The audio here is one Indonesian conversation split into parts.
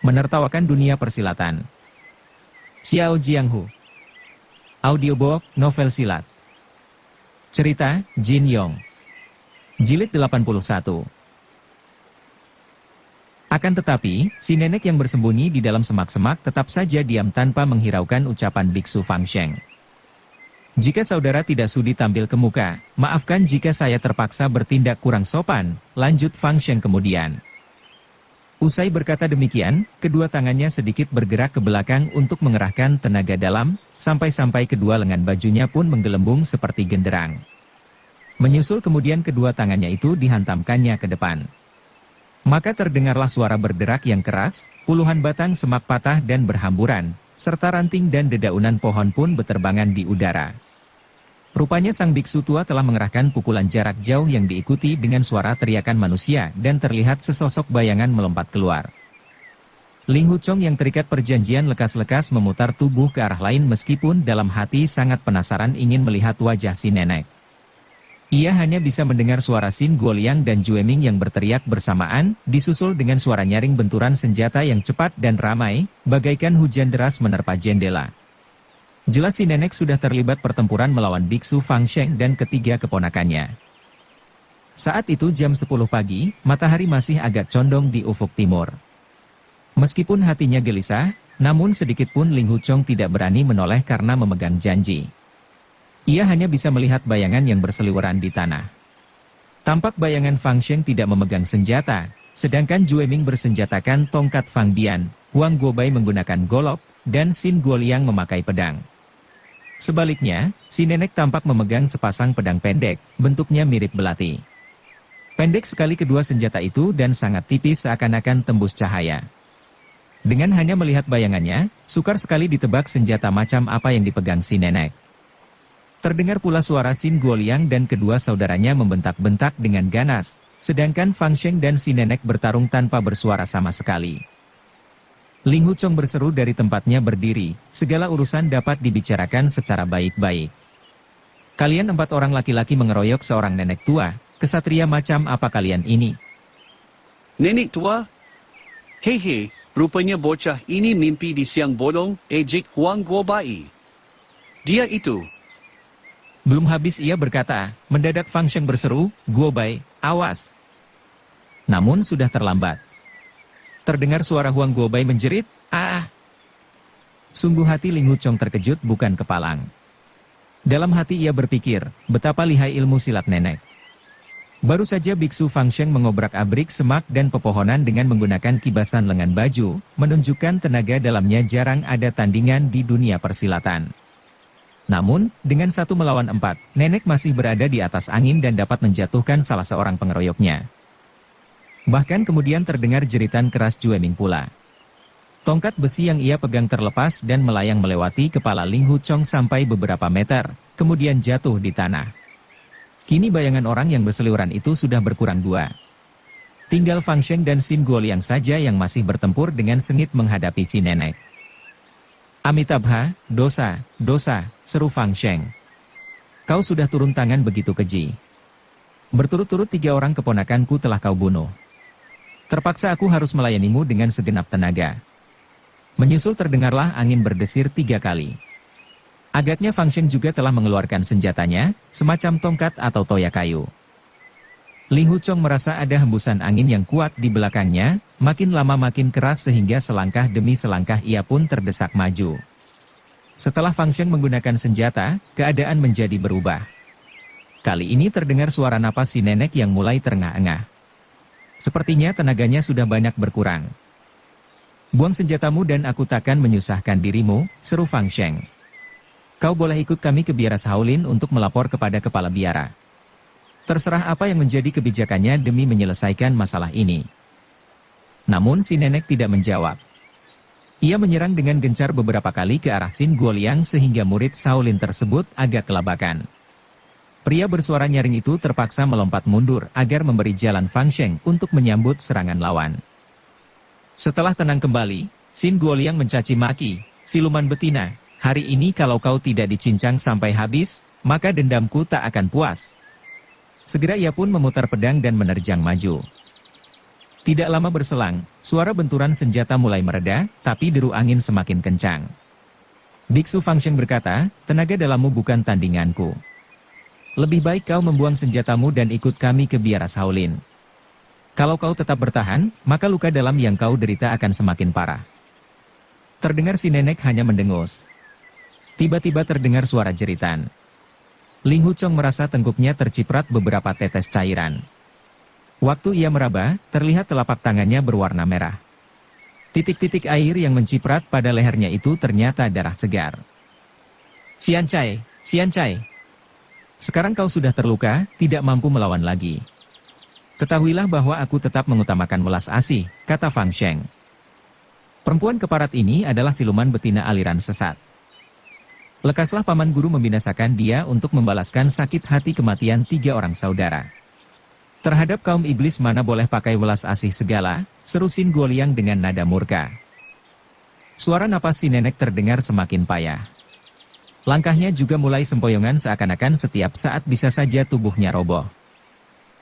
Menertawakan dunia persilatan. Xiao Jianghu. Audiobook, novel silat. Cerita, Jin Yong. Jilid 81. Akan tetapi, si nenek yang bersembunyi di dalam semak-semak tetap saja diam tanpa menghiraukan ucapan Biksu Fang Sheng. Jika saudara tidak sudi tampil ke muka, maafkan jika saya terpaksa bertindak kurang sopan, lanjut Fang Sheng kemudian. Usai berkata demikian, kedua tangannya sedikit bergerak ke belakang untuk mengerahkan tenaga dalam, sampai-sampai kedua lengan bajunya pun menggelembung seperti genderang. Menyusul kemudian kedua tangannya itu dihantamkannya ke depan. Maka terdengarlah suara berderak yang keras, puluhan batang semak patah dan berhamburan, serta ranting dan dedaunan pohon pun beterbangan di udara. Rupanya sang biksu tua telah mengerahkan pukulan jarak jauh yang diikuti dengan suara teriakan manusia dan terlihat sesosok bayangan melompat keluar. Ling Huchong yang terikat perjanjian lekas-lekas memutar tubuh ke arah lain meskipun dalam hati sangat penasaran ingin melihat wajah si nenek. Ia hanya bisa mendengar suara Xin Guoliang dan Jueming yang berteriak bersamaan, disusul dengan suara nyaring benturan senjata yang cepat dan ramai, bagaikan hujan deras menerpa jendela. Jelas si nenek sudah terlibat pertempuran melawan Biksu Fang Sheng dan ketiga keponakannya. Saat itu jam 10 pagi, matahari masih agak condong di ufuk timur. Meskipun hatinya gelisah, namun sedikitpun Ling Huchong tidak berani menoleh karena memegang janji. Ia hanya bisa melihat bayangan yang berseliweran di tanah. Tampak bayangan Fang Sheng tidak memegang senjata, sedangkan Jueming bersenjatakan tongkat Fang Bian, Huang Guobai menggunakan golok, dan Xin Guoliang memakai pedang. Sebaliknya, si nenek tampak memegang sepasang pedang pendek, bentuknya mirip belati. Pendek sekali kedua senjata itu dan sangat tipis seakan-akan tembus cahaya. Dengan hanya melihat bayangannya, sukar sekali ditebak senjata macam apa yang dipegang si nenek. Terdengar pula suara Xin Guoliang dan kedua saudaranya membentak-bentak dengan ganas, sedangkan Fang Sheng dan si nenek bertarung tanpa bersuara sama sekali. Ling Huchong berseru dari tempatnya berdiri, segala urusan dapat dibicarakan secara baik-baik. Kalian 4 orang laki-laki mengeroyok seorang nenek tua, kesatria macam apa kalian ini? Nenek tua? Hehe, rupanya bocah ini mimpi di siang bolong, ejek Huang Guobai. Dia itu. Belum habis ia berkata, mendadak Fang Sheng berseru, Guobai, awas. Namun sudah terlambat. Terdengar suara Huang Guobai menjerit, "Ah!" Sungguh hati Ling Huchong terkejut bukan kepalang. Dalam hati ia berpikir, betapa lihai ilmu silat nenek. Baru saja Biksu Fang Sheng mengobrak-abrik semak dan pepohonan dengan menggunakan kibasan lengan baju, menunjukkan tenaga dalamnya jarang ada tandingan di dunia persilatan. Namun, dengan 1 melawan 4, nenek masih berada di atas angin dan dapat menjatuhkan salah seorang pengeroyoknya. Bahkan kemudian terdengar jeritan keras Jueming pula. Tongkat besi yang ia pegang terlepas dan melayang melewati kepala Ling Huchong sampai beberapa meter, kemudian jatuh di tanah. Kini bayangan orang yang berseliweran itu sudah berkurang 2. Tinggal Fang Sheng dan Xin Guoliang saja yang masih bertempur dengan sengit menghadapi si nenek. Amitabha, dosa, dosa, seru Fang Sheng. Kau sudah turun tangan begitu keji. Berturut-turut 3 orang keponakanku telah kau bunuh. Terpaksa aku harus melayanimu dengan segenap tenaga. Menyusul terdengarlah angin berdesir 3 kali. Agaknya Fang Sheng juga telah mengeluarkan senjatanya, semacam tongkat atau toya kayu. Ling Huchong merasa ada hembusan angin yang kuat di belakangnya, makin lama makin keras sehingga selangkah demi selangkah ia pun terdesak maju. Setelah Fang Sheng menggunakan senjata, keadaan menjadi berubah. Kali ini terdengar suara napas si nenek yang mulai terengah-engah. Sepertinya tenaganya sudah banyak berkurang. Buang senjatamu dan aku takkan menyusahkan dirimu, seru Fang Sheng. Kau boleh ikut kami ke biara Shaolin untuk melapor kepada kepala biara. Terserah apa yang menjadi kebijakannya demi menyelesaikan masalah ini. Namun si nenek tidak menjawab. Ia menyerang dengan gencar beberapa kali ke arah Xin Guoliang sehingga murid Shaolin tersebut agak kelabakan. Pria bersuara nyaring itu terpaksa melompat mundur agar memberi jalan Fang Sheng untuk menyambut serangan lawan. Setelah tenang kembali, Xin Guoliang mencaci maki, "Siluman betina, hari ini kalau kau tidak dicincang sampai habis, maka dendamku tak akan puas." Segera ia pun memutar pedang dan menerjang maju. Tidak lama berselang, suara benturan senjata mulai mereda, tapi deru angin semakin kencang. Biksu Fangsheng berkata, tenaga dalammu bukan tandinganku. Lebih baik kau membuang senjatamu dan ikut kami ke biara Shaolin. Kalau kau tetap bertahan, maka luka dalam yang kau derita akan semakin parah. Terdengar si nenek hanya mendengus. Tiba-tiba terdengar suara jeritan. Ling Huchong merasa tengkuknya terciprat beberapa tetes cairan. Waktu ia meraba, terlihat telapak tangannya berwarna merah. Titik-titik air yang menciprat pada lehernya itu ternyata darah segar. Xian Cai, sekarang kau sudah terluka, tidak mampu melawan lagi. Ketahuilah bahwa aku tetap mengutamakan welas asih, kata Fangsheng. Perempuan keparat ini adalah siluman betina aliran sesat. Lekaslah paman guru membinasakan dia untuk membalaskan sakit hati kematian 3 orang saudara. Terhadap kaum iblis mana boleh pakai welas asih segala, seru Sin Guoliang dengan nada murka. Suara napas si nenek terdengar semakin payah. Langkahnya juga mulai sempoyongan seakan-akan setiap saat bisa saja tubuhnya roboh.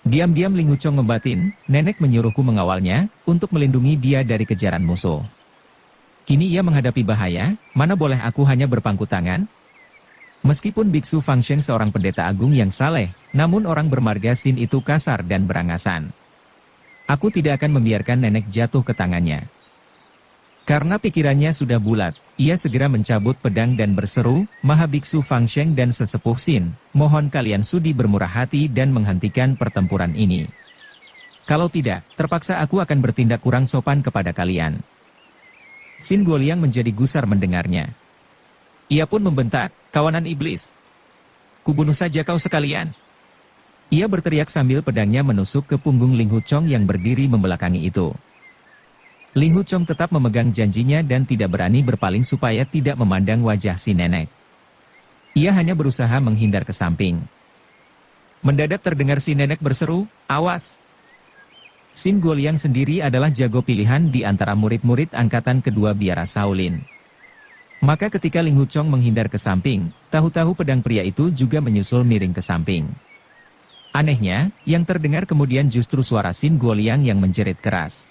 Diam-diam Ling Huchong membatin, nenek menyuruhku mengawalnya, untuk melindungi dia dari kejaran musuh. Kini ia menghadapi bahaya, mana boleh aku hanya berpangku tangan? Meskipun Biksu Fangsheng seorang pendeta agung yang saleh, namun orang bermarga Sin itu kasar dan berangasan. Aku tidak akan membiarkan nenek jatuh ke tangannya. Karena pikirannya sudah bulat, ia segera mencabut pedang dan berseru, Maha Biksu Fangsheng dan Sesepuh Sin, mohon kalian sudi bermurah hati dan menghentikan pertempuran ini. Kalau tidak, terpaksa aku akan bertindak kurang sopan kepada kalian. Sin Guoliang menjadi gusar mendengarnya. Ia pun membentak, kawanan iblis. Kubunuh saja kau sekalian. Ia berteriak sambil pedangnya menusuk ke punggung Ling Huchong yang berdiri membelakangi itu. Ling Huchong tetap memegang janjinya dan tidak berani berpaling supaya tidak memandang wajah si nenek. Ia hanya berusaha menghindar ke samping. Mendadak terdengar si nenek berseru, awas! Sin Guoliang sendiri adalah jago pilihan di antara murid-murid angkatan kedua biara Shaolin. Maka ketika Ling Huchong menghindar ke samping, tahu-tahu pedang pria itu juga menyusul miring ke samping. Anehnya, yang terdengar kemudian justru suara Sin Guoliang yang menjerit keras.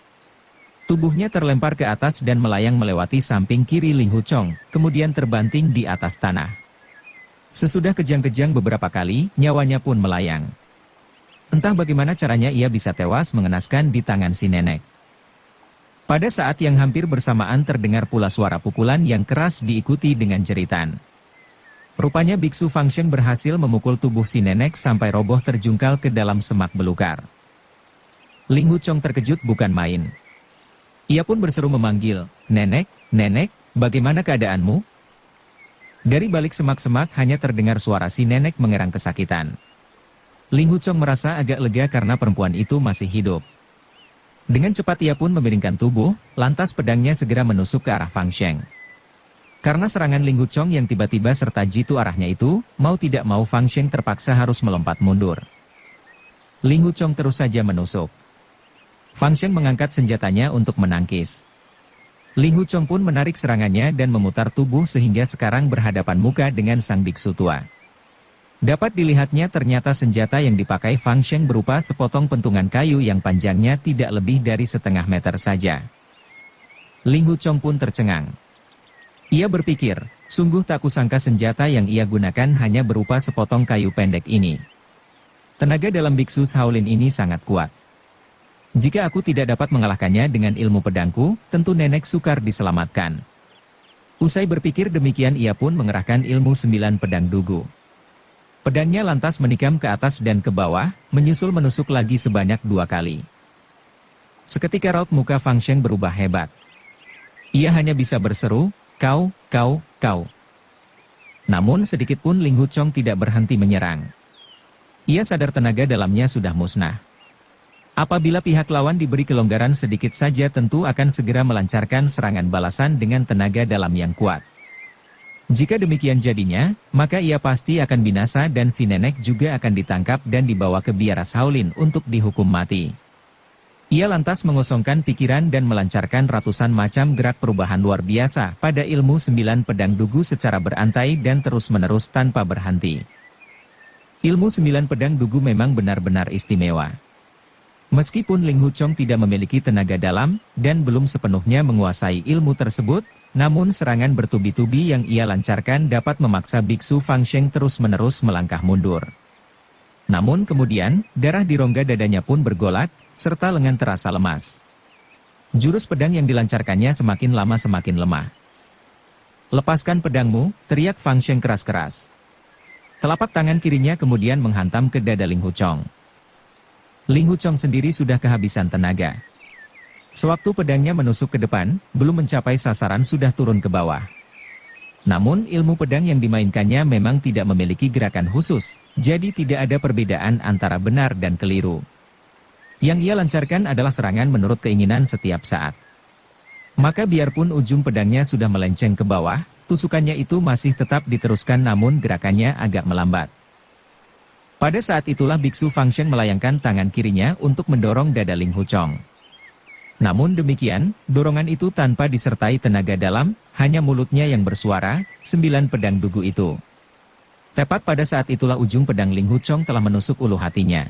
Tubuhnya terlempar ke atas dan melayang melewati samping kiri Ling Huchong, kemudian terbanting di atas tanah. Sesudah kejang-kejang beberapa kali, nyawanya pun melayang. Entah bagaimana caranya ia bisa tewas mengenaskan di tangan si nenek. Pada saat yang hampir bersamaan terdengar pula suara pukulan yang keras diikuti dengan jeritan. Rupanya Biksu Fangsheng berhasil memukul tubuh si nenek sampai roboh terjungkal ke dalam semak belukar. Ling Huchong terkejut bukan main. Ia pun berseru memanggil, nenek, bagaimana keadaanmu? Dari balik semak-semak hanya terdengar suara si nenek mengerang kesakitan. Ling Huchong merasa agak lega karena perempuan itu masih hidup. Dengan cepat ia pun memiringkan tubuh, lantas pedangnya segera menusuk ke arah Fangsheng. Karena serangan Ling Huchong yang tiba-tiba serta jitu arahnya itu, mau tidak mau Fangsheng terpaksa harus melompat mundur. Ling Huchong terus saja menusuk. Fangsheng mengangkat senjatanya untuk menangkis. Ling Huchong pun menarik serangannya dan memutar tubuh sehingga sekarang berhadapan muka dengan sang biksu tua. Dapat dilihatnya ternyata senjata yang dipakai Fangsheng berupa sepotong pentungan kayu yang panjangnya tidak lebih dari setengah meter saja. Ling Huchong pun tercengang. Ia berpikir, sungguh tak kusangka senjata yang ia gunakan hanya berupa sepotong kayu pendek ini. Tenaga dalam biksu Shaolin ini sangat kuat. Jika aku tidak dapat mengalahkannya dengan ilmu pedangku, tentu nenek sukar diselamatkan. Usai berpikir demikian ia pun mengerahkan ilmu 9 pedang dugu. Pedangnya lantas menikam ke atas dan ke bawah, menyusul menusuk lagi sebanyak 2 kali. Seketika raut muka Fangsheng berubah hebat. Ia hanya bisa berseru, kau. Namun sedikit pun Ling Huchong tidak berhenti menyerang. Ia sadar tenaga dalamnya sudah musnah. Apabila pihak lawan diberi kelonggaran sedikit saja tentu akan segera melancarkan serangan balasan dengan tenaga dalam yang kuat. Jika demikian jadinya, maka ia pasti akan binasa dan si nenek juga akan ditangkap dan dibawa ke biara Shaolin untuk dihukum mati. Ia lantas mengosongkan pikiran dan melancarkan ratusan macam gerak perubahan luar biasa pada ilmu 9 pedang dugu secara berantai dan terus-menerus tanpa berhenti. Ilmu 9 pedang dugu memang benar-benar istimewa. Meskipun Ling Huchong tidak memiliki tenaga dalam, dan belum sepenuhnya menguasai ilmu tersebut, namun serangan bertubi-tubi yang ia lancarkan dapat memaksa Biksu Fangsheng terus-menerus melangkah mundur. Namun kemudian, darah di rongga dadanya pun bergolak, serta lengan terasa lemas. Jurus pedang yang dilancarkannya semakin lama semakin lemah. "Lepaskan pedangmu," teriak Fangsheng keras-keras. Telapak tangan kirinya kemudian menghantam ke dada Ling Huchong. Ling Huchong sendiri sudah kehabisan tenaga. Sewaktu pedangnya menusuk ke depan, belum mencapai sasaran sudah turun ke bawah. Namun ilmu pedang yang dimainkannya memang tidak memiliki gerakan khusus, jadi tidak ada perbedaan antara benar dan keliru. Yang ia lancarkan adalah serangan menurut keinginan setiap saat. Maka biarpun ujung pedangnya sudah melenceng ke bawah, tusukannya itu masih tetap diteruskan namun gerakannya agak melambat. Pada saat itulah Biksu Fangsheng melayangkan tangan kirinya untuk mendorong dada Ling Huchong. Namun demikian, dorongan itu tanpa disertai tenaga dalam, hanya mulutnya yang bersuara, 9 pedang dugu itu. Tepat pada saat itulah ujung pedang Ling Huchong telah menusuk ulu hatinya.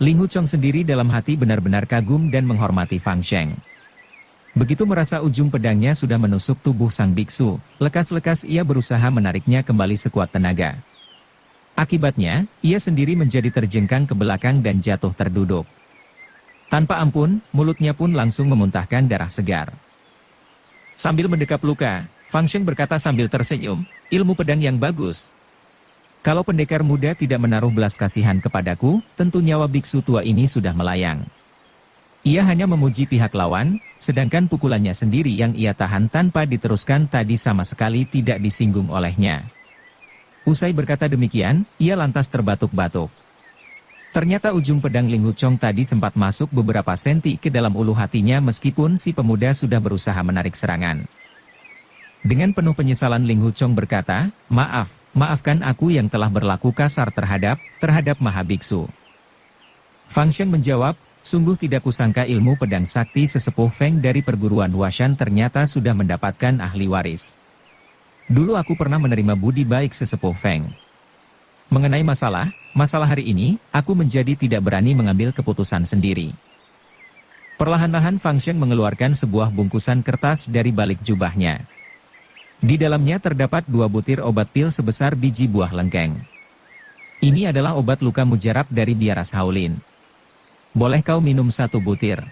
Ling Huchong sendiri dalam hati benar-benar kagum dan menghormati Fangsheng. Begitu merasa ujung pedangnya sudah menusuk tubuh sang biksu, lekas-lekas ia berusaha menariknya kembali sekuat tenaga. Akibatnya, ia sendiri menjadi terjengkang ke belakang dan jatuh terduduk. Tanpa ampun, mulutnya pun langsung memuntahkan darah segar. Sambil mendekap luka, Fangsheng berkata sambil tersenyum, "Ilmu pedang yang bagus. Kalau pendekar muda tidak menaruh belas kasihan kepadaku, tentu nyawa biksu tua ini sudah melayang." Ia hanya memuji pihak lawan, sedangkan pukulannya sendiri yang ia tahan tanpa diteruskan tadi sama sekali tidak disinggung olehnya. Usai berkata demikian, ia lantas terbatuk-batuk. Ternyata ujung pedang Ling Huchong tadi sempat masuk beberapa senti ke dalam ulu hatinya meskipun si pemuda sudah berusaha menarik serangan. Dengan penuh penyesalan Ling Huchong berkata, maafkan aku yang telah berlaku kasar terhadap Mahabiksu." Fangsheng menjawab, "Sungguh tidak kusangka ilmu pedang sakti sesepuh Feng dari perguruan Huashan ternyata sudah mendapatkan ahli waris. Dulu aku pernah menerima budi baik sesepuh Feng. Mengenai masalah hari ini, aku menjadi tidak berani mengambil keputusan sendiri." Perlahan-lahan Fangsheng mengeluarkan sebuah bungkusan kertas dari balik jubahnya. Di dalamnya terdapat 2 butir obat pil sebesar biji buah lengkeng. "Ini adalah obat luka mujarab dari biara Shaolin. Boleh kau minum 1 butir."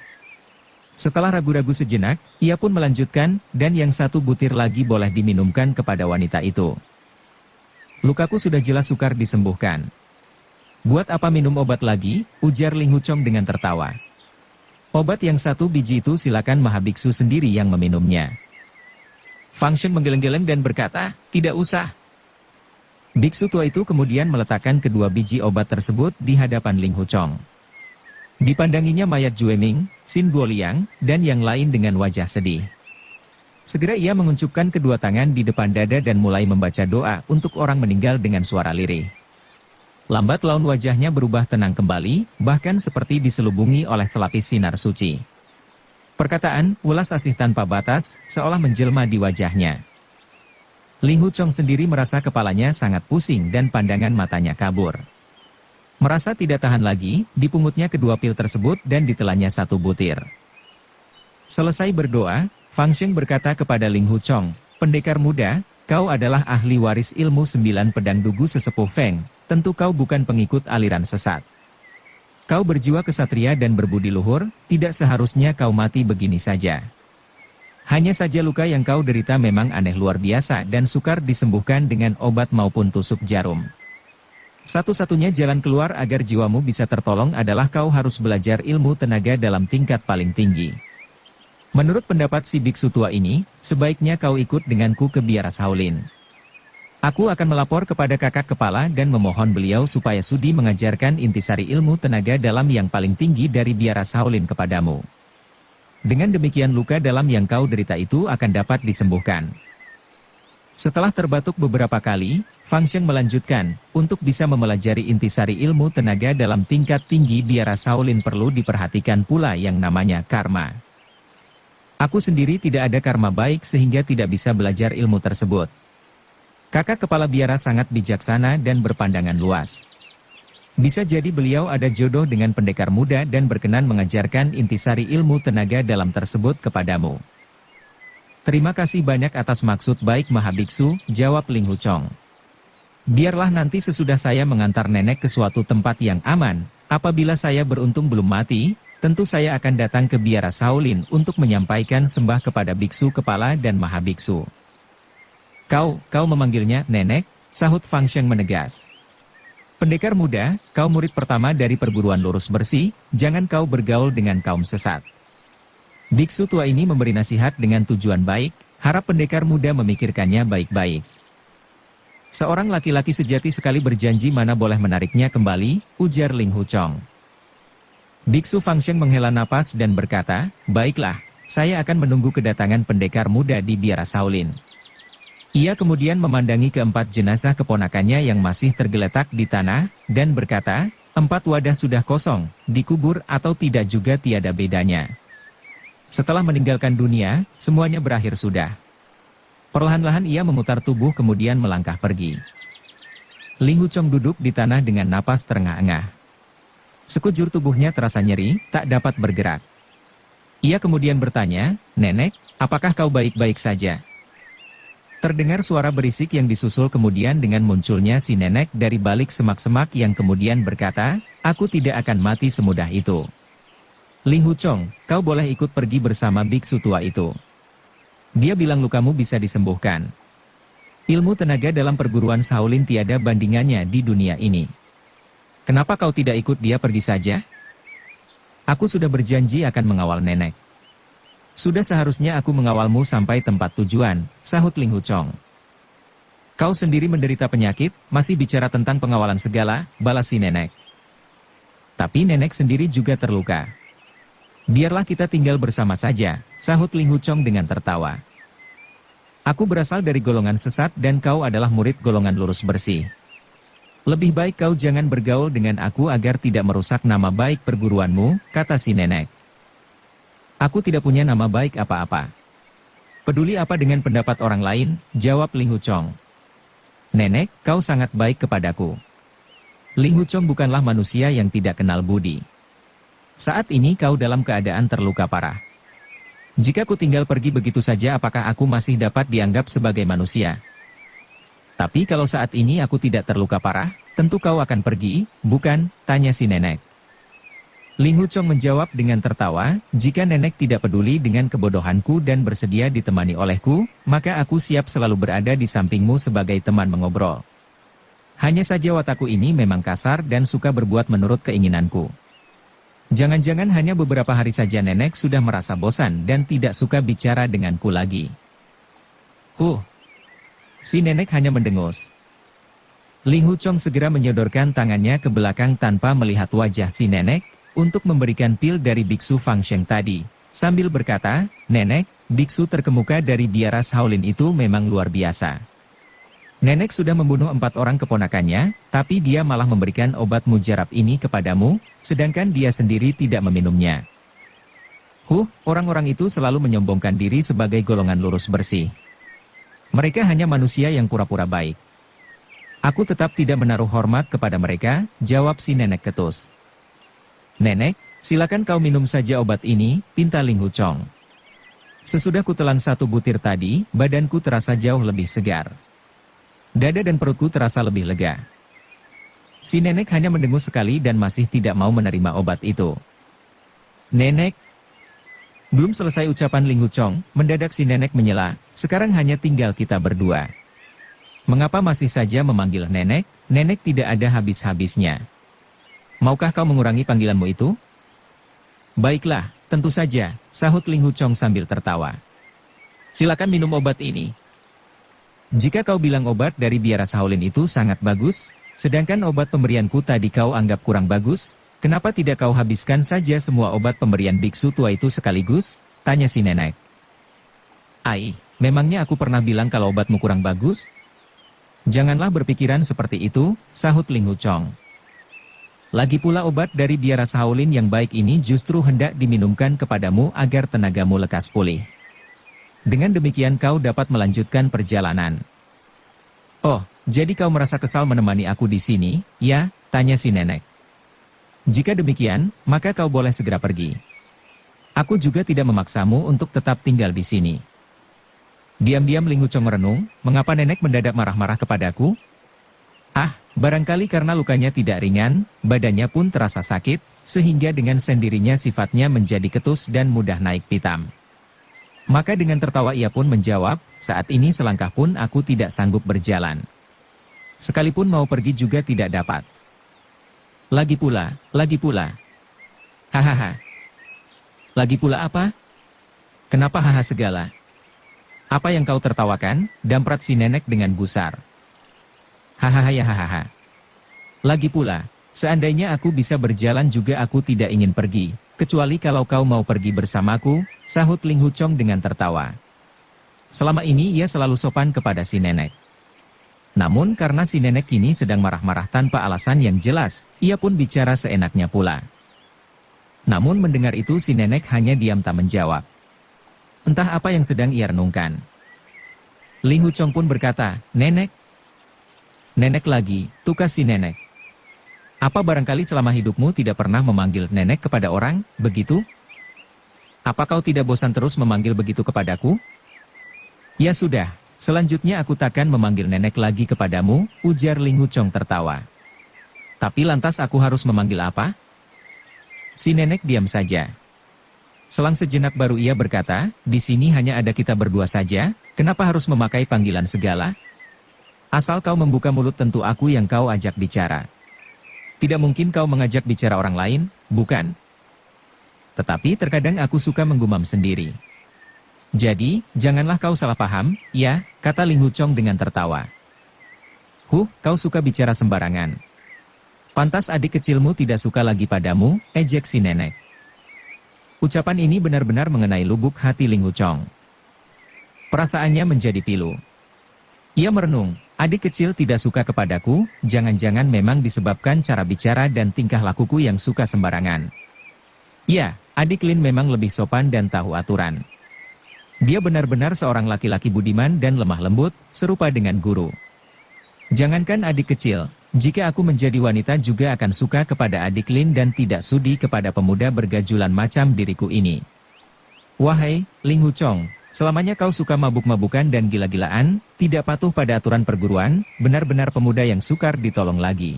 Setelah ragu-ragu sejenak, ia pun melanjutkan, "Dan yang 1 butir lagi boleh diminumkan kepada wanita itu. Lukaku sudah jelas sukar disembuhkan." "Buat apa minum obat lagi?" ujar Ling Huchong dengan tertawa. "Obat yang 1 biji itu silakan Mahabiksu sendiri yang meminumnya." Fangsheng menggeleng-geleng dan berkata, "Tidak usah." Biksu tua itu kemudian meletakkan kedua biji obat tersebut di hadapan Ling Huchong. Dipandanginya mayat Jueming, Xin Guoliang, dan yang lain dengan wajah sedih. Segera ia menguncupkan kedua tangan di depan dada dan mulai membaca doa untuk orang meninggal dengan suara lirih. Lambat laun wajahnya berubah tenang kembali, bahkan seperti diselubungi oleh selapis sinar suci. Perkataan, welas asih tanpa batas, seolah menjelma di wajahnya. Ling Huchong sendiri merasa kepalanya sangat pusing dan pandangan matanya kabur. Merasa tidak tahan lagi, dipungutnya kedua pil tersebut dan ditelannya 1 butir. Selesai berdoa, Fangsheng berkata kepada Ling Huchong, "Pendekar muda, kau adalah ahli waris ilmu 9 pedang dugu sesepuh Feng, tentu kau bukan pengikut aliran sesat. Kau berjiwa kesatria dan berbudi luhur, tidak seharusnya kau mati begini saja. Hanya saja luka yang kau derita memang aneh luar biasa dan sukar disembuhkan dengan obat maupun tusuk jarum. Satu-satunya jalan keluar agar jiwamu bisa tertolong adalah kau harus belajar ilmu tenaga dalam tingkat paling tinggi. Menurut pendapat si biksu tua ini, sebaiknya kau ikut denganku ke biara Shaolin. Aku akan melapor kepada kakak kepala dan memohon beliau supaya sudi mengajarkan intisari ilmu tenaga dalam yang paling tinggi dari biara Shaolin kepadamu. Dengan demikian luka dalam yang kau derita itu akan dapat disembuhkan." Setelah terbatuk beberapa kali, Fangsheng melanjutkan, "Untuk bisa mempelajari intisari ilmu tenaga dalam tingkat tinggi biara Shaolin perlu diperhatikan pula yang namanya karma. Aku sendiri tidak ada karma baik sehingga tidak bisa belajar ilmu tersebut. Kakak kepala biara sangat bijaksana dan berpandangan luas. Bisa jadi beliau ada jodoh dengan pendekar muda dan berkenan mengajarkan intisari ilmu tenaga dalam tersebut kepadamu. Terima kasih banyak atas maksud baik Mahabiksu, jawab Ling Huchong. Biarlah nanti sesudah saya mengantar nenek ke suatu tempat yang aman, apabila saya beruntung belum mati, tentu saya akan datang ke biara Shaolin untuk menyampaikan sembah kepada biksu kepala dan Mahabiksu. Kau memanggilnya nenek, sahut Fang Sheng menegas. Pendekar muda, kau murid pertama dari perguruan lurus bersih, jangan kau bergaul dengan kaum sesat. Biksu tua ini memberi nasihat dengan tujuan baik, harap pendekar muda memikirkannya baik-baik. Seorang laki-laki sejati sekali berjanji mana boleh menariknya kembali, ujar Ling Huchong. Biksu Fang Sheng menghela napas dan berkata, baiklah, saya akan menunggu kedatangan pendekar muda di biara Shaolin. Ia kemudian memandangi keempat jenazah keponakannya yang masih tergeletak di tanah, dan berkata, 4 wadah sudah kosong, dikubur atau tidak juga tiada bedanya. Setelah meninggalkan dunia, semuanya berakhir sudah. Perlahan-lahan ia memutar tubuh kemudian melangkah pergi. Ling Huchong duduk di tanah dengan napas terengah-engah. Sekujur tubuhnya terasa nyeri, tak dapat bergerak. Ia kemudian bertanya, nenek, apakah kau baik-baik saja? Terdengar suara berisik yang disusul kemudian dengan munculnya si nenek dari balik semak-semak yang kemudian berkata, aku tidak akan mati semudah itu. Ling Huchong, kau boleh ikut pergi bersama biksu tua itu. Dia bilang lukamu bisa disembuhkan. Ilmu tenaga dalam perguruan Shaolin tiada bandingannya di dunia ini. Kenapa kau tidak ikut dia pergi saja? Aku sudah berjanji akan mengawal nenek. Sudah seharusnya aku mengawalmu sampai tempat tujuan, sahut Ling Huchong. Kau sendiri menderita penyakit, masih bicara tentang pengawalan segala, balas si nenek. Tapi nenek sendiri juga terluka. Biarlah kita tinggal bersama saja, sahut Ling Huchong dengan tertawa. Aku berasal dari golongan sesat dan kau adalah murid golongan lurus bersih. Lebih baik kau jangan bergaul dengan aku agar tidak merusak nama baik perguruanmu, kata si nenek. Aku tidak punya nama baik apa-apa. Peduli apa dengan pendapat orang lain, jawab Ling Huchong. Nenek, kau sangat baik kepadaku. Ling Huchong bukanlah manusia yang tidak kenal budi. Saat ini kau dalam keadaan terluka parah. Jika ku tinggal pergi begitu saja apakah aku masih dapat dianggap sebagai manusia? Tapi kalau saat ini aku tidak terluka parah, tentu kau akan pergi, bukan? Tanya si nenek. Ling Huchong menjawab dengan tertawa, jika nenek tidak peduli dengan kebodohanku dan bersedia ditemani olehku, maka aku siap selalu berada di sampingmu sebagai teman mengobrol. Hanya saja watakku ini memang kasar dan suka berbuat menurut keinginanku. Jangan-jangan hanya beberapa hari saja nenek sudah merasa bosan dan tidak suka bicara denganku lagi. Si nenek hanya mendengus. Ling Huchong segera menyodorkan tangannya ke belakang tanpa melihat wajah si nenek, untuk memberikan pil dari biksu Fang Sheng tadi, sambil berkata, nenek, biksu terkemuka dari biara Shaolin itu memang luar biasa. Nenek sudah membunuh 4 orang keponakannya, tapi dia malah memberikan obat mujarab ini kepadamu, sedangkan dia sendiri tidak meminumnya. Orang-orang itu selalu menyombongkan diri sebagai golongan lurus bersih. Mereka hanya manusia yang pura-pura baik. Aku tetap tidak menaruh hormat kepada mereka, jawab si nenek ketus. Nenek, silakan kau minum saja obat ini, pinta Ling Huchong. Sesudah kutelan 1 butir tadi, badanku terasa jauh lebih segar. Dada dan perutku terasa lebih lega. Si nenek hanya mendengus sekali dan masih tidak mau menerima obat itu. Nenek. Belum selesai ucapan Ling Huchong, mendadak si nenek menyela, sekarang hanya tinggal kita berdua. Mengapa masih saja memanggil nenek? Nenek tidak ada habis-habisnya. Maukah kau mengurangi panggilanmu itu? Baiklah, tentu saja, sahut Ling Huchong sambil tertawa. Silakan minum obat ini. Jika kau bilang obat dari biara Shaolin itu sangat bagus, sedangkan obat pemberianku tadi kau anggap kurang bagus, kenapa tidak kau habiskan saja semua obat pemberian biksu tua itu sekaligus? Tanya si nenek. Memangnya aku pernah bilang kalau obatmu kurang bagus? Janganlah berpikiran seperti itu, sahut Ling Huchong. Lagi pula obat dari biara Shaolin yang baik ini justru hendak diminumkan kepadamu agar tenagamu lekas pulih. Dengan demikian kau dapat melanjutkan perjalanan. Jadi kau merasa kesal menemani aku di sini, ya? Tanya si nenek. Jika demikian, maka kau boleh segera pergi. Aku juga tidak memaksamu untuk tetap tinggal di sini. Diam-diam Ling Wuchong merenung, mengapa nenek mendadak marah-marah kepadaku? Ah, barangkali karena lukanya tidak ringan, badannya pun terasa sakit, sehingga dengan sendirinya sifatnya menjadi ketus dan mudah naik pitam. Maka dengan tertawa ia pun menjawab, saat ini selangkah pun aku tidak sanggup berjalan. Sekalipun mau pergi juga tidak dapat. Lagi pula. Hahaha. Lagi pula apa? Kenapa haha segala? Apa yang kau tertawakan? Damprat si nenek dengan gusar. Hahaha. Lagi pula, seandainya aku bisa berjalan juga aku tidak ingin pergi, kecuali kalau kau mau pergi bersamaku, sahut Ling Wuchong dengan tertawa. Selama ini ia selalu sopan kepada si nenek. Namun karena si nenek kini sedang marah-marah tanpa alasan yang jelas, ia pun bicara seenaknya pula. Namun mendengar itu si nenek hanya diam tak menjawab. Entah apa yang sedang ia renungkan. Ling Wuchong pun berkata, Nenek. Nenek lagi, tukas si nenek. Apa barangkali selama hidupmu tidak pernah memanggil nenek kepada orang, begitu? Apa kau tidak bosan terus memanggil begitu kepadaku? Ya sudah, selanjutnya aku takkan memanggil nenek lagi kepadamu, ujar Ling Wuchong tertawa. Tapi lantas aku harus memanggil apa? Si nenek diam saja. Selang sejenak baru ia berkata, di sini hanya ada kita berdua saja, kenapa harus memakai panggilan segala? Asal kau membuka mulut tentu aku yang kau ajak bicara. Tidak mungkin kau mengajak bicara orang lain, bukan? Tetapi terkadang aku suka menggumam sendiri. Jadi, janganlah kau salah paham, ya, kata Ling Wuchong dengan tertawa. Kau suka bicara sembarangan. Pantas adik kecilmu tidak suka lagi padamu, ejek si nenek. Ucapan ini benar-benar mengenai lubuk hati Ling Wuchong. Perasaannya menjadi pilu. Ia merenung, adik kecil tidak suka kepadaku, jangan-jangan memang disebabkan cara bicara dan tingkah lakuku yang suka sembarangan. Ya, adik Lin memang lebih sopan dan tahu aturan. Dia benar-benar seorang laki-laki budiman dan lemah lembut, serupa dengan guru. Jangankan adik kecil, jika aku menjadi wanita juga akan suka kepada adik Lin dan tidak sudi kepada pemuda bergajulan macam diriku ini. Wahai, Ling Wuchong, selamanya kau suka mabuk-mabukan dan gila-gilaan, tidak patuh pada aturan perguruan, benar-benar pemuda yang sukar ditolong lagi.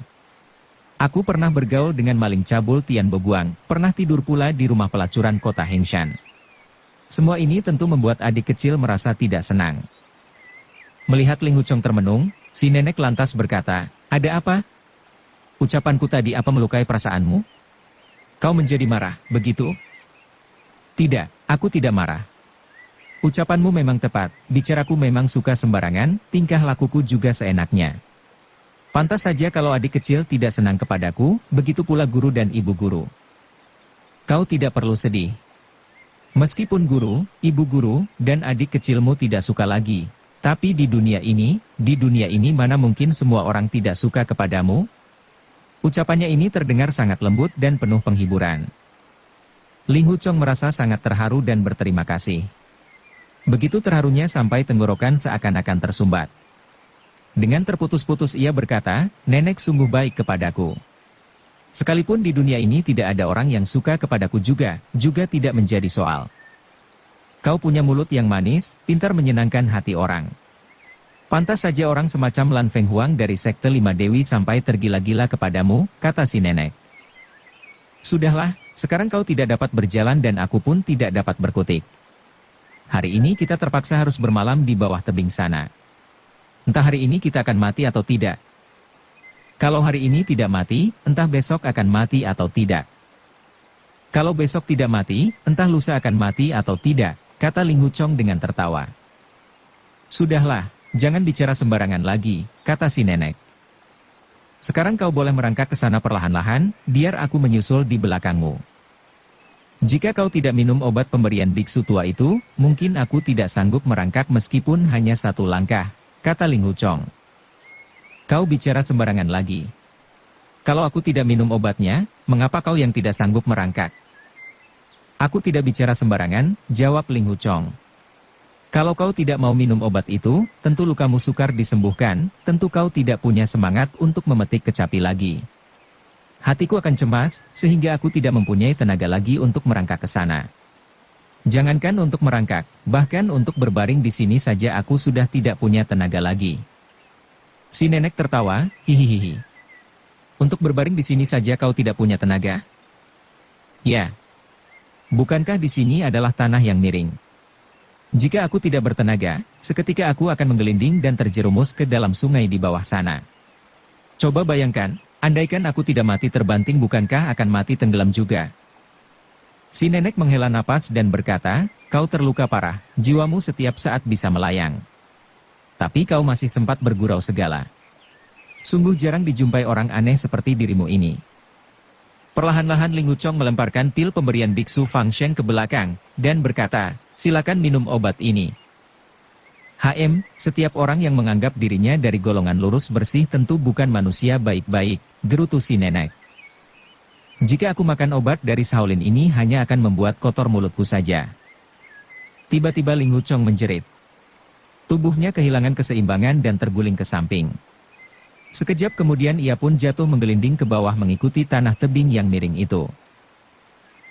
Aku pernah bergaul dengan maling cabul Tian Boguang, pernah tidur pula di rumah pelacuran kota Hengshan. Semua ini tentu membuat adik kecil merasa tidak senang. Melihat Ling Wuchong termenung, si nenek lantas berkata, ada apa? Ucapanku tadi apa melukai perasaanmu? Kau menjadi marah, begitu? Tidak, aku tidak marah. Ucapanmu memang tepat, bicaraku memang suka sembarangan, tingkah lakuku juga seenaknya. Pantas saja kalau adik kecil tidak senang kepadaku, begitu pula guru dan ibu guru. Kau tidak perlu sedih. Meskipun guru, ibu guru, dan adik kecilmu tidak suka lagi, tapi di dunia ini mana mungkin semua orang tidak suka kepadamu? Ucapannya ini terdengar sangat lembut dan penuh penghiburan. Ling Wuchong merasa sangat terharu dan berterima kasih. Begitu terharunya sampai tenggorokan seakan-akan tersumbat. Dengan terputus-putus ia berkata, nenek sungguh baik kepadaku. Sekalipun di dunia ini tidak ada orang yang suka kepadaku juga tidak menjadi soal. Kau punya mulut yang manis, pintar menyenangkan hati orang. Pantas saja orang semacam Lan Feng Huang dari Sekte Lima Dewi sampai tergila-gila kepadamu, kata si nenek. Sudahlah, sekarang kau tidak dapat berjalan dan aku pun tidak dapat berkutik. Hari ini kita terpaksa harus bermalam di bawah tebing sana. Entah hari ini kita akan mati atau tidak. Kalau hari ini tidak mati, entah besok akan mati atau tidak. Kalau besok tidak mati, entah lusa akan mati atau tidak, kata Ling Wuchong dengan tertawa. Sudahlah, jangan bicara sembarangan lagi, kata si nenek. Sekarang kau boleh merangkak ke sana perlahan-lahan, biar aku menyusul di belakangmu. Jika kau tidak minum obat pemberian biksu tua itu, mungkin aku tidak sanggup merangkak meskipun hanya satu langkah, kata Ling Wuchong. Kau bicara sembarangan lagi. Kalau aku tidak minum obatnya, mengapa kau yang tidak sanggup merangkak? Aku tidak bicara sembarangan, jawab Ling Wuchong. Kalau kau tidak mau minum obat itu, tentu lukamu sukar disembuhkan, tentu kau tidak punya semangat untuk memetik kecapi lagi. Hatiku akan cemas, sehingga aku tidak mempunyai tenaga lagi untuk merangkak ke sana. Jangankan untuk merangkak, bahkan untuk berbaring di sini saja aku sudah tidak punya tenaga lagi. Si nenek tertawa, hihihihi. Untuk berbaring di sini saja kau tidak punya tenaga? Ya. Bukankah di sini adalah tanah yang miring? Jika aku tidak bertenaga, seketika aku akan menggelinding dan terjerumus ke dalam sungai di bawah sana. Coba bayangkan, andaikan aku tidak mati terbanting bukankah akan mati tenggelam juga? Si nenek menghela napas dan berkata, kau terluka parah, jiwamu setiap saat bisa melayang. Tapi kau masih sempat bergurau segala. Sungguh jarang dijumpai orang aneh seperti dirimu ini. Perlahan-lahan Ling Wuchong melemparkan pil pemberian biksu Fang Sheng ke belakang, dan berkata, silakan minum obat ini. Setiap orang yang menganggap dirinya dari golongan lurus bersih tentu bukan manusia baik-baik, gerutu si nenek. Jika aku makan obat dari Shaolin ini hanya akan membuat kotor mulutku saja. Tiba-tiba Ling Wuchong menjerit. Tubuhnya kehilangan keseimbangan dan terguling ke samping. Sekejap kemudian ia pun jatuh menggelinding ke bawah mengikuti tanah tebing yang miring itu.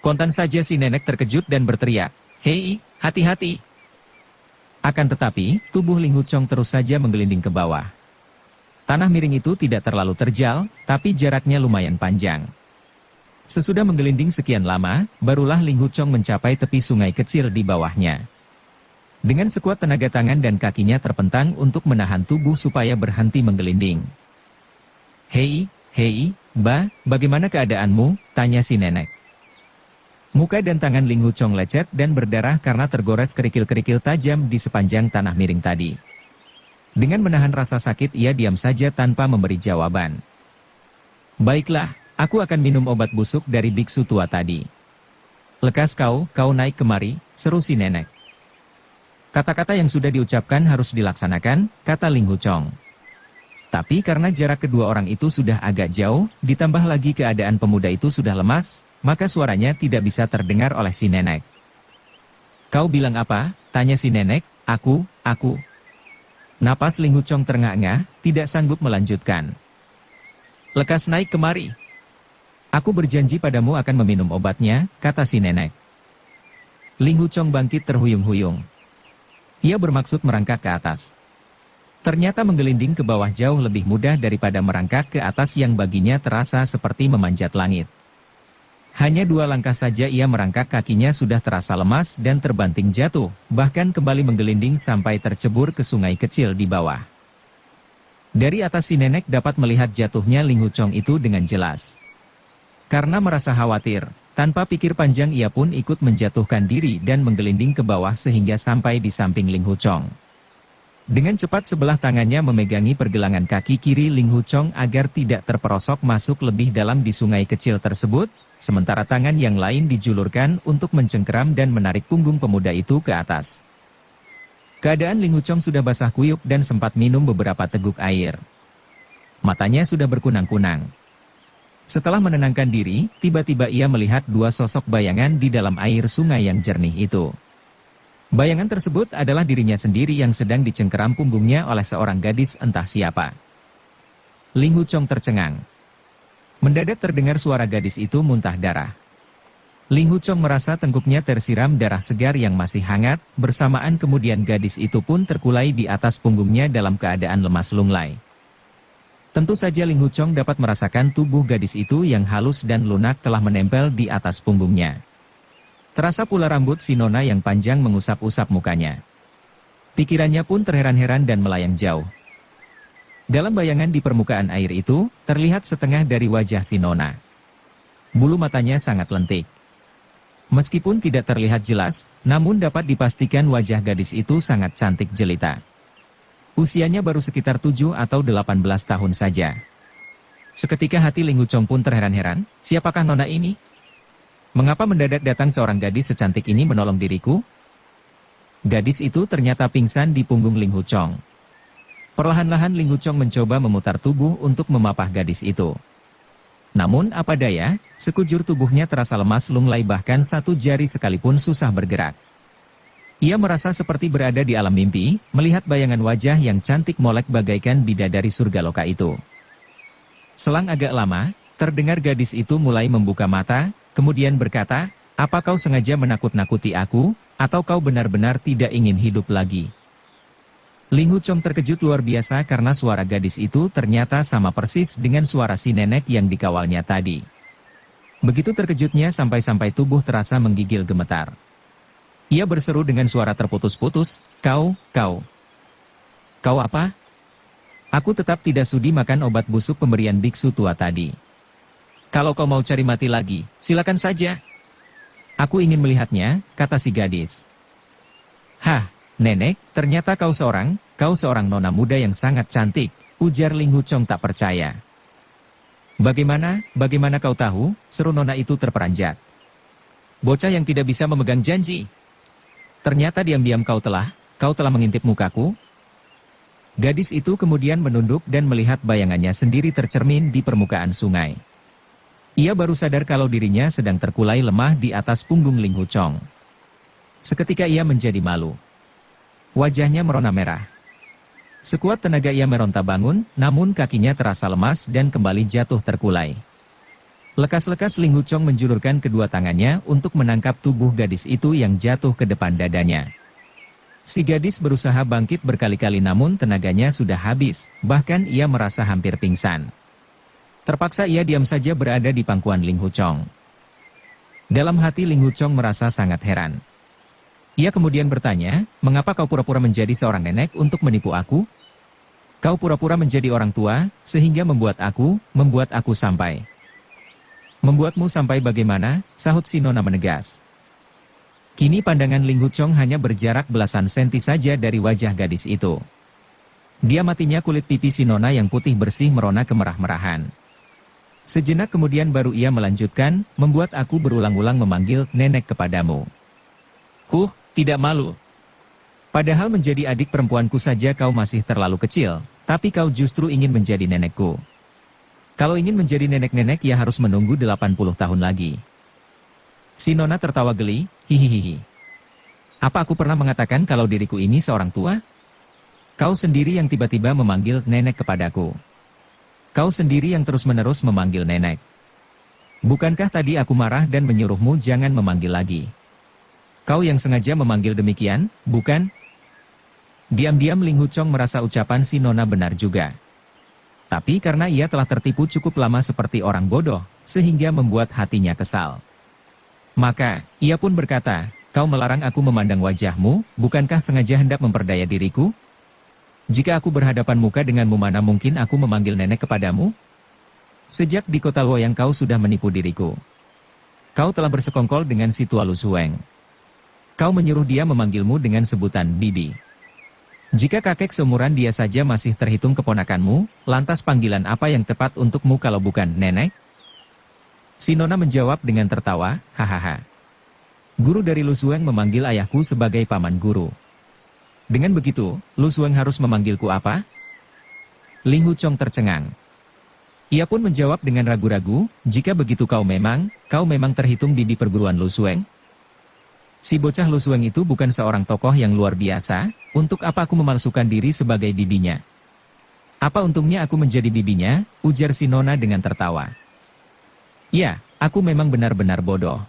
Kontan saja si nenek terkejut dan berteriak, hei, hati-hati. Akan tetapi, tubuh Ling Wuchong terus saja menggelinding ke bawah. Tanah miring itu tidak terlalu terjal, tapi jaraknya lumayan panjang. Sesudah menggelinding sekian lama, barulah Ling Wuchong mencapai tepi sungai kecil di bawahnya. Dengan sekuat tenaga tangan dan kakinya terpentang untuk menahan tubuh supaya berhenti menggelinding. Hei, bagaimana keadaanmu? Tanya si nenek. Muka dan tangan Ling Wuchong lecet dan berdarah karena tergores kerikil-kerikil tajam di sepanjang tanah miring tadi. Dengan menahan rasa sakit ia diam saja tanpa memberi jawaban. Baiklah, aku akan minum obat busuk dari biksu tua tadi. Lekas kau naik kemari, seru si nenek. Kata-kata yang sudah diucapkan harus dilaksanakan, kata Ling Wuchong. Tapi karena jarak kedua orang itu sudah agak jauh, ditambah lagi keadaan pemuda itu sudah lemas, maka suaranya tidak bisa terdengar oleh si nenek. Kau bilang apa? Tanya si nenek. Aku. Napas Ling Wuchong terengah-engah, tidak sanggup melanjutkan. Lekas naik kemari. Aku berjanji padamu akan meminum obatnya, kata si nenek. Ling Wuchong bangkit terhuyung-huyung. Ia bermaksud merangkak ke atas. Ternyata menggelinding ke bawah jauh lebih mudah daripada merangkak ke atas yang baginya terasa seperti memanjat langit. Hanya 2 langkah saja ia merangkak kakinya sudah terasa lemas dan terbanting jatuh, bahkan kembali menggelinding sampai tercebur ke sungai kecil di bawah. Dari atas si nenek dapat melihat jatuhnya Ling Wuchong itu dengan jelas. Karena merasa khawatir, tanpa pikir panjang ia pun ikut menjatuhkan diri dan menggelinding ke bawah sehingga sampai di samping Ling Wuchong. Dengan cepat sebelah tangannya memegangi pergelangan kaki kiri Ling Wuchong agar tidak terperosok masuk lebih dalam di sungai kecil tersebut, sementara tangan yang lain dijulurkan untuk mencengkeram dan menarik punggung pemuda itu ke atas. Keadaan Ling Wuchong sudah basah kuyup dan sempat minum beberapa teguk air. Matanya sudah berkunang-kunang. Setelah menenangkan diri, tiba-tiba ia melihat 2 sosok bayangan di dalam air sungai yang jernih itu. Bayangan tersebut adalah dirinya sendiri yang sedang dicengkeram punggungnya oleh seorang gadis entah siapa. Ling Wuchong tercengang. Mendadak terdengar suara gadis itu muntah darah. Ling Wuchong merasa tengkuknya tersiram darah segar yang masih hangat, bersamaan kemudian gadis itu pun terkulai di atas punggungnya dalam keadaan lemas lunglai. Tentu saja Ling Wuchong dapat merasakan tubuh gadis itu yang halus dan lunak telah menempel di atas punggungnya. Terasa pula rambut si nona yang panjang mengusap-usap mukanya. Pikirannya pun terheran-heran dan melayang jauh. Dalam bayangan di permukaan air itu, terlihat setengah dari wajah si nona. Bulu matanya sangat lentik. Meskipun tidak terlihat jelas, namun dapat dipastikan wajah gadis itu sangat cantik jelita. Usianya baru sekitar 7 atau 18 tahun saja. Seketika hati Ling Wuchong pun terheran-heran, siapakah nona ini? Mengapa mendadak datang seorang gadis secantik ini menolong diriku? Gadis itu ternyata pingsan di punggung Ling Wuchong. Perlahan-lahan Ling Wuchong mencoba memutar tubuh untuk memapah gadis itu. Namun apa daya, sekujur tubuhnya terasa lemas lunglai bahkan 1 jari sekalipun susah bergerak. Ia merasa seperti berada di alam mimpi, melihat bayangan wajah yang cantik molek bagaikan bidadari surga loka itu. Selang agak lama, Terdengar gadis itu mulai membuka mata, kemudian berkata, "Apa kau sengaja menakut-nakuti aku, atau kau benar-benar tidak ingin hidup lagi?" Ling Huchong terkejut luar biasa karena suara gadis itu ternyata sama persis dengan suara si nenek yang dikawalnya tadi. Begitu terkejutnya sampai-sampai tubuh terasa menggigil gemetar. Ia berseru dengan suara terputus-putus, Kau apa? Aku tetap tidak sudi makan obat busuk pemberian biksu tua tadi. Kalau kau mau cari mati lagi, silakan saja. Aku ingin melihatnya, kata si gadis. Hah, nenek, ternyata kau seorang nona muda yang sangat cantik, ujar Ling Huchong tak percaya. Bagaimana kau tahu, seru nona itu terperanjat. Bocah yang tidak bisa memegang janji. Ternyata diam-diam kau telah mengintip mukaku. Gadis itu kemudian menunduk dan melihat bayangannya sendiri tercermin di permukaan sungai. Ia baru sadar kalau dirinya sedang terkulai lemah di atas punggung Ling Huchong. Seketika ia menjadi malu. Wajahnya merona merah. Sekuat tenaga ia meronta bangun, namun kakinya terasa lemas dan kembali jatuh terkulai. Lekas-lekas Ling Huchong menjulurkan kedua tangannya untuk menangkap tubuh gadis itu yang jatuh ke depan dadanya. Si gadis berusaha bangkit berkali-kali namun tenaganya sudah habis, bahkan ia merasa hampir pingsan. Terpaksa ia diam saja berada di pangkuan Ling Huchong. Dalam hati Ling Huchong merasa sangat heran. Ia kemudian bertanya, mengapa kau pura-pura menjadi seorang nenek untuk menipu aku? Kau pura-pura menjadi orang tua, sehingga membuat aku sampai. Membuatmu sampai bagaimana? Sahut si nona menegas. Kini pandangan Ling Huchong hanya berjarak belasan senti saja dari wajah gadis itu. Dia matinya kulit pipi si nona yang putih bersih merona kemerah-merahan. Sejenak kemudian baru ia melanjutkan, membuat aku berulang-ulang memanggil nenek kepadamu. Tidak malu. Padahal menjadi adik perempuanku saja kau masih terlalu kecil, tapi kau justru ingin menjadi nenekku. Kalau ingin menjadi nenek-nenek ya harus menunggu 80 tahun lagi. Si nona tertawa geli, hihihihi. Apa aku pernah mengatakan kalau diriku ini seorang tua? Kau sendiri yang tiba-tiba memanggil nenek kepadaku. Kau sendiri yang terus-menerus memanggil nenek. Bukankah tadi aku marah dan menyuruhmu jangan memanggil lagi? Kau yang sengaja memanggil demikian, bukan? Diam-diam Ling Huchong merasa ucapan si nona benar juga. Tapi karena ia telah tertipu cukup lama seperti orang bodoh, sehingga membuat hatinya kesal. Maka, ia pun berkata, kau melarang aku memandang wajahmu, bukankah sengaja hendak memperdaya diriku? Jika aku berhadapan muka denganmu mana mungkin aku memanggil nenek kepadamu? Sejak di kota Luoyang kau sudah menipu diriku. Kau telah bersekongkol dengan si tua Lu Sueng. Kau menyuruh dia memanggilmu dengan sebutan bibi. Jika kakek seumuran dia saja masih terhitung keponakanmu, lantas panggilan apa yang tepat untukmu kalau bukan nenek? Si nona menjawab dengan tertawa, hahaha. Guru dari Lu Sueng memanggil ayahku sebagai paman guru. Dengan begitu, Lu Sueng harus memanggilku apa? Ling Huchong tercengang. Ia pun menjawab dengan ragu-ragu, jika begitu kau memang terhitung bibi perguruan Lu Sueng. Si bocah Lu Sueng itu bukan seorang tokoh yang luar biasa, untuk apa aku memalsukan diri sebagai bibinya? Apa untungnya aku menjadi bibinya, ujar si nona dengan tertawa. Ya, aku memang benar-benar bodoh.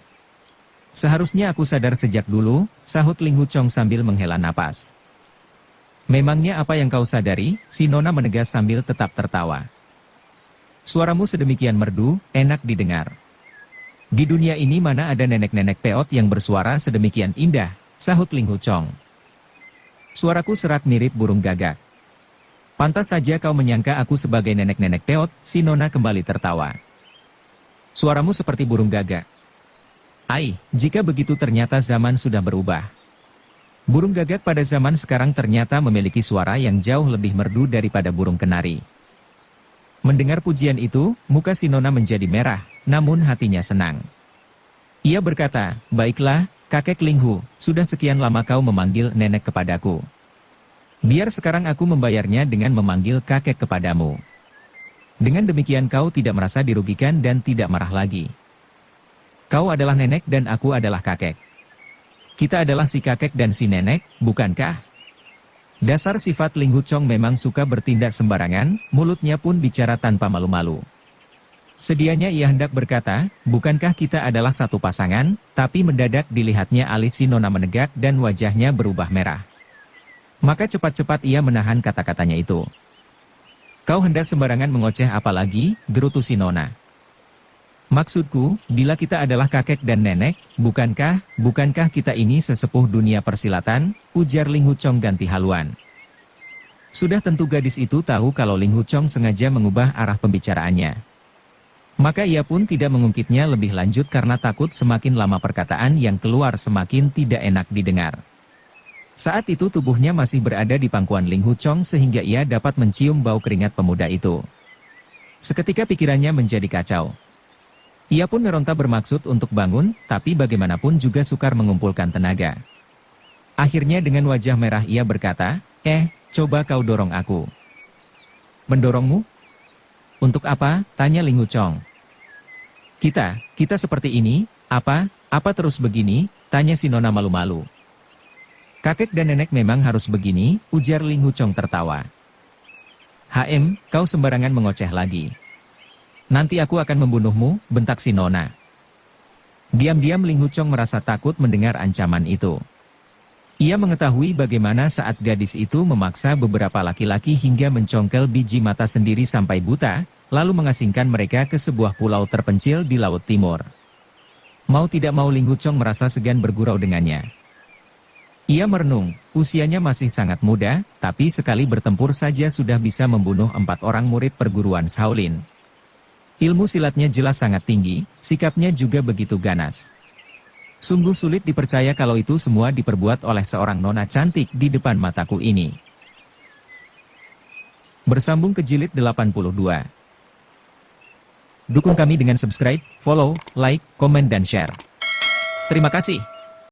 Seharusnya aku sadar sejak dulu, sahut Ling Huchong sambil menghela napas. Memangnya apa yang kau sadari? Si nona menegas sambil tetap tertawa. Suaramu sedemikian merdu, enak didengar. Di dunia ini mana ada nenek-nenek peot yang bersuara sedemikian indah, sahut Ling Huchong. Suaraku serak mirip burung gagak. Pantas saja kau menyangka aku sebagai nenek-nenek peot, si nona kembali tertawa. Suaramu seperti burung gagak. Ai, jika begitu ternyata zaman sudah berubah. Burung gagak pada zaman sekarang ternyata memiliki suara yang jauh lebih merdu daripada burung kenari. Mendengar pujian itu, muka si nona menjadi merah, namun hatinya senang. Ia berkata, baiklah, kakek Ling Hu, sudah sekian lama kau memanggil nenek kepadaku. Biar sekarang aku membayarnya dengan memanggil kakek kepadamu. Dengan demikian kau tidak merasa dirugikan dan tidak marah lagi. Kau adalah nenek dan aku adalah kakek. Kita adalah si kakek dan si nenek, bukankah? Dasar sifat Ling Huchong memang suka bertindak sembarangan, mulutnya pun bicara tanpa malu-malu. Sedianya ia hendak berkata, bukankah kita adalah satu pasangan, tapi mendadak dilihatnya alis si Nona menegak dan wajahnya berubah merah. Maka cepat-cepat ia menahan kata-katanya itu. Kau hendak sembarangan mengoceh apa lagi, gerutu si Nona. Maksudku, bila kita adalah kakek dan nenek, bukankah kita ini sesepuh dunia persilatan, ujar Ling Huchong ganti haluan. Sudah tentu gadis itu tahu kalau Ling Huchong sengaja mengubah arah pembicaraannya. Maka ia pun tidak mengungkitnya lebih lanjut karena takut semakin lama perkataan yang keluar semakin tidak enak didengar. Saat itu tubuhnya masih berada di pangkuan Ling Huchong sehingga ia dapat mencium bau keringat pemuda itu. Seketika pikirannya menjadi kacau. Ia pun meronta bermaksud untuk bangun, tapi bagaimanapun juga sukar mengumpulkan tenaga. Akhirnya dengan wajah merah ia berkata, coba kau dorong aku. Mendorongmu? Untuk apa? Tanya Ling Huchong. Kita seperti ini, apa terus begini? Tanya si Nona malu-malu. Kakek dan nenek memang harus begini, ujar Ling Huchong tertawa. Kau sembarangan mengoceh lagi. Nanti aku akan membunuhmu, bentak si Nona. Diam-diam Ling Huchong merasa takut mendengar ancaman itu. Ia mengetahui bagaimana saat gadis itu memaksa beberapa laki-laki hingga mencongkel biji mata sendiri sampai buta, lalu mengasingkan mereka ke sebuah pulau terpencil di Laut Timur. Mau tidak mau Ling Huchong merasa segan bergurau dengannya. Ia merenung, usianya masih sangat muda, tapi sekali bertempur saja sudah bisa membunuh 4 orang murid perguruan Shaolin. Ilmu silatnya jelas sangat tinggi, sikapnya juga begitu ganas. Sungguh sulit dipercaya kalau itu semua diperbuat oleh seorang nona cantik di depan mataku ini. Bersambung ke jilid 82. Dukung kami dengan subscribe, follow, like, komen dan share. Terima kasih.